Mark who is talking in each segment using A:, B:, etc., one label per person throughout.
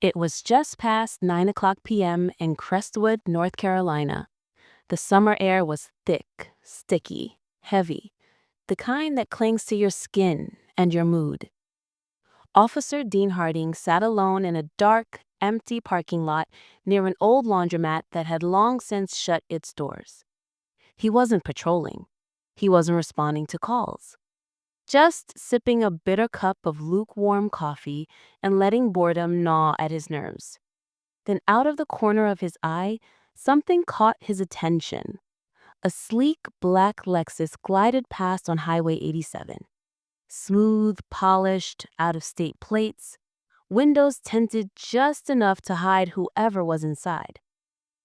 A: It was just past 9 o'clock p.m. in Crestwood, North Carolina. The summer air was thick, sticky, heavy, the kind that clings to your skin and your mood. Officer Dean Harding sat alone in a dark, empty parking lot near an old laundromat that had long since shut its doors. He wasn't patrolling. He wasn't responding to calls. Just sipping a bitter cup of lukewarm coffee and letting boredom gnaw at his nerves. Then out of the corner of his eye, something caught his attention. A sleek black Lexus glided past on Highway 87. Smooth, polished, out-of-state plates, windows tinted just enough to hide whoever was inside.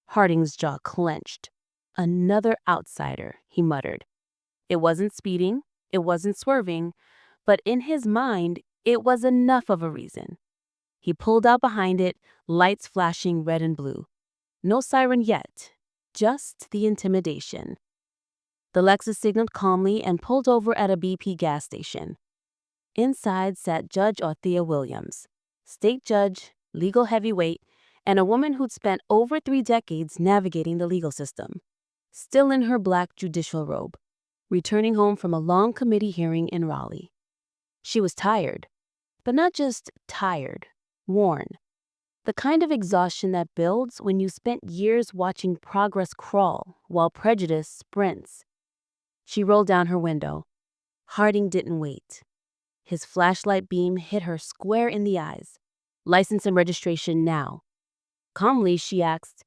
A: Harding's jaw clenched. Another outsider, he muttered. It wasn't speeding, it wasn't swerving, but in his mind, it was enough of a reason. He pulled out behind it, lights flashing red and blue. No siren yet, just the intimidation. The Lexus signaled calmly and pulled over at a BP gas station. Inside sat Judge Althia Williams, state judge, legal heavyweight, and a woman who'd spent over 3 decades navigating the legal system, still in her black judicial robe, returning home from a long committee hearing in Raleigh. She was tired, but not just tired, worn. The kind of exhaustion that builds when you spent years watching progress crawl while prejudice sprints. She rolled down her window. Harding didn't wait. His flashlight beam hit her square in the eyes. License and registration now. Calmly, she asked,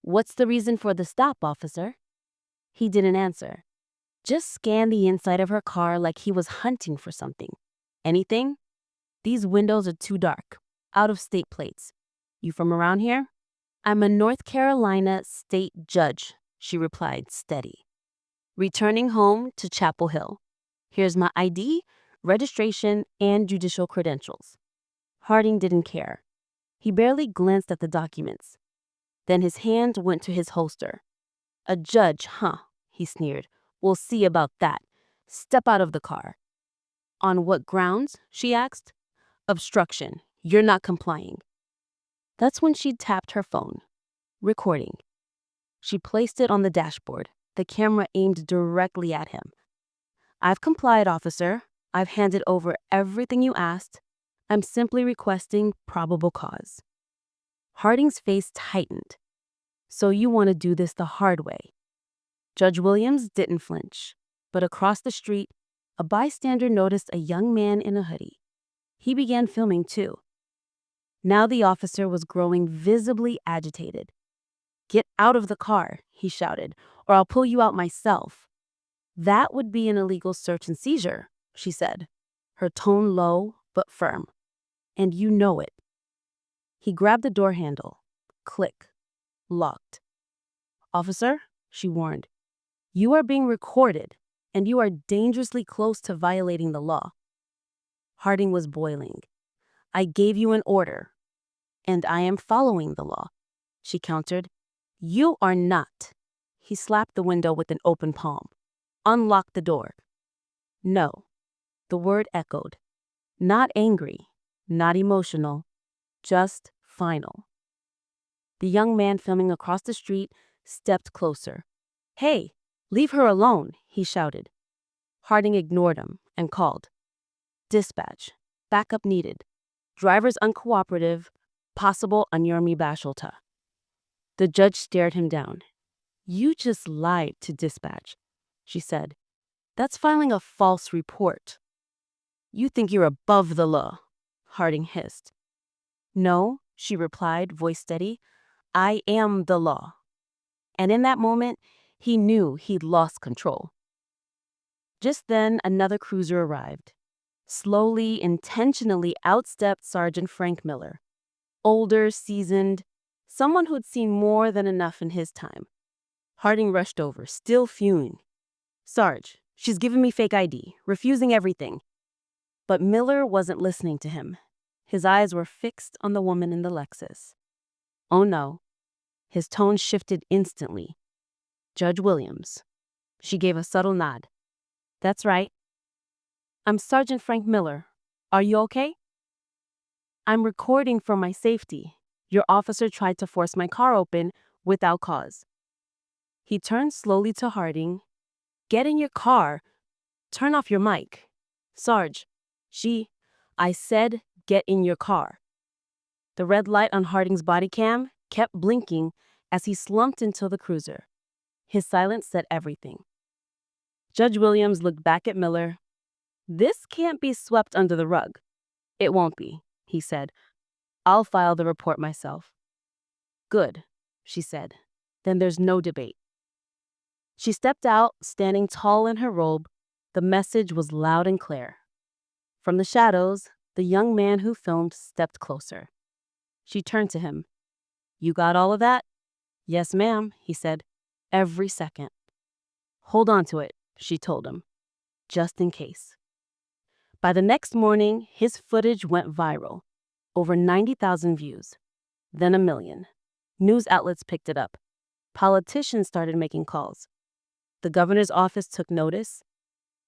A: "What's the reason for the stop, officer?" He didn't answer. Just scanned the inside of her car like he was hunting for something. "Anything? These windows are too dark. Out-of-state plates. You from around here?" "I'm a North Carolina state judge," she replied, steady. "Returning home to Chapel Hill. Here's my ID, registration, and judicial credentials." Harding didn't care. He barely glanced at the documents. Then his hand went to his holster. "A judge, huh?" he sneered. "We'll see about that. Step out of the car." "On what grounds?" she asked. "Obstruction. You're not complying." That's when she tapped her phone. Recording. She placed it on the dashboard, the camera aimed directly at him. "I've complied, officer. I've handed over everything you asked. I'm simply requesting probable cause." Harding's face tightened. "So you want to do this the hard way?" Judge Williams didn't flinch, but across the street, a bystander noticed a young man in a hoodie. He began filming too. Now the officer was growing visibly agitated. "Get out of the car," he shouted, "or I'll pull you out myself." "That would be an illegal search and seizure," she said, her tone low but firm. "And you know it." He grabbed the door handle. Click. Locked. "Officer," she warned, "you are being recorded, and you are dangerously close to violating the law." Harding was boiling. "I gave you an order, and I am following the law," she countered. "You are not." He slapped the window with an open palm. "Unlock the door." "No." The word echoed. Not angry, not emotional, just final. The young man filming across the street stepped closer. "Hey, leave her alone," he shouted. Harding ignored him and called. "Dispatch. Backup needed. Driver's uncooperative. Possible Anyurmi Bashalta." The judge stared him down. "You just lied to dispatch," she said. "That's filing a false report." "You think you're above the law," Harding hissed. "No," she replied, voice steady. "I am the law." And in that moment, he knew he'd lost control. Just then, another cruiser arrived. Slowly, intentionally outstepped Sergeant Frank Miller. Older, seasoned, someone who'd seen more than enough in his time. Harding rushed over, still fuming. "Sarge, she's giving me fake ID, refusing everything." But Miller wasn't listening to him. His eyes were fixed on the woman in the Lexus. "Oh no." His tone shifted instantly. "Judge Williams." She gave a subtle nod. "That's right." "I'm Sergeant Frank Miller. Are you okay?" I'm recording for my safety. Your officer tried to force my car open without cause. He turned slowly to Harding. Get in your car. Turn off your mic. Sarge, I said get in your car. The red light on Harding's body cam kept blinking as he slumped into the cruiser. His silence said everything. Judge Williams looked back at Miller. This can't be swept under the rug. It won't be, he said. I'll file the report myself. Good, she said. Then there's no debate. She stepped out, standing tall in her robe. The message was loud and clear. From the shadows, the young man who filmed stepped closer. She turned to him. You got all of that? Yes, ma'am, he said. Every second. Hold on to it, she told him. Just in case. By the next morning, his footage went viral. Over 90,000 views. Then 1 million. News outlets picked it up. Politicians started making calls. The governor's office took notice.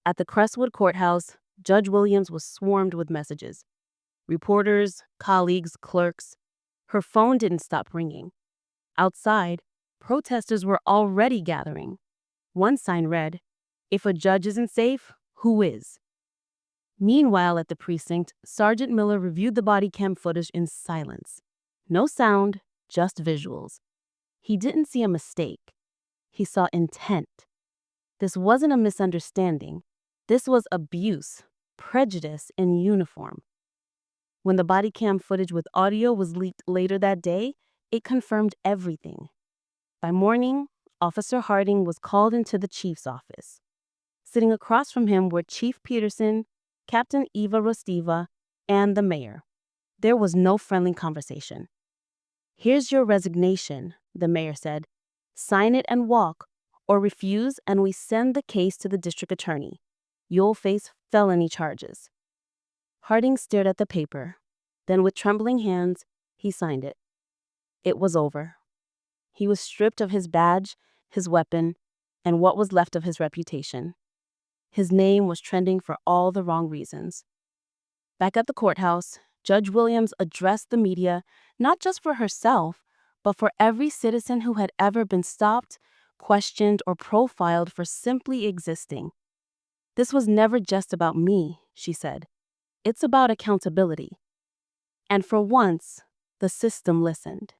A: At the Crestwood courthouse, Judge Williams was swarmed with messages. Reporters, colleagues, clerks. Her phone didn't stop ringing. Outside, protesters were already gathering. One sign read, "If a judge isn't safe, who is?" Meanwhile, at the precinct, Sergeant Miller reviewed the body cam footage in silence. No sound, just visuals. He didn't see a mistake. He saw intent. This wasn't a misunderstanding. This was abuse, prejudice in uniform. When the body cam footage with audio was leaked later that day, it confirmed everything. By morning, Officer Harding was called into the chief's office. Sitting across from him were Chief Peterson, Captain Eva Rostiva, and the mayor. There was no friendly conversation. Here's your resignation, the mayor said. Sign it and walk, or refuse and we send the case to the district attorney. You'll face felony charges. Harding stared at the paper. Then with trembling hands, he signed it. It was over. He was stripped of his badge, his weapon, and what was left of his reputation. His name was trending for all the wrong reasons. Back at the courthouse, Judge Williams addressed the media, not just for herself, but for every citizen who had ever been stopped, questioned, or profiled for simply existing. This was never just about me, she said. It's about accountability. And for once, the system listened.